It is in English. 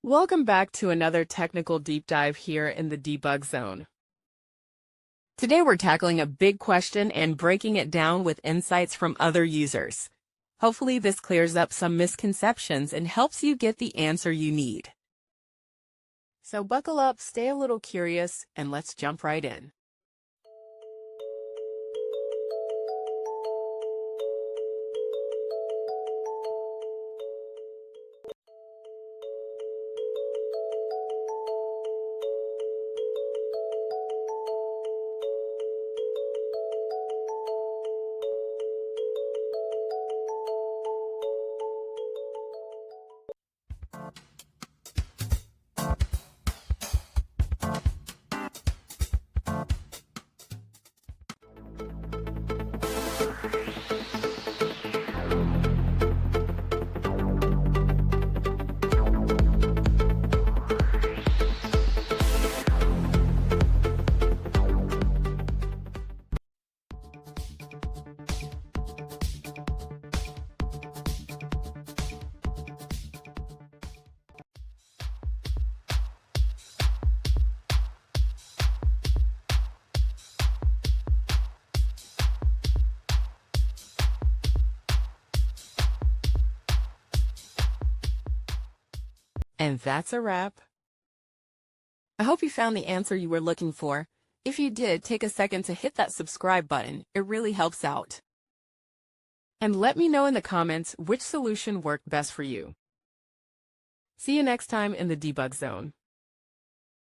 Welcome back to another technical deep dive here in the debug zone. Today we're tackling a big question and breaking it down with insights from other users. Hopefully this clears up some misconceptions and helps you get the answer you need. So buckle up, stay a little curious, and let's jump right in. And that's a wrap. I hope you found the answer you were looking for. If you did, take a second to hit that subscribe button. It really helps out. And let me know in the comments which solution worked best for you. See you next time in the debug zone.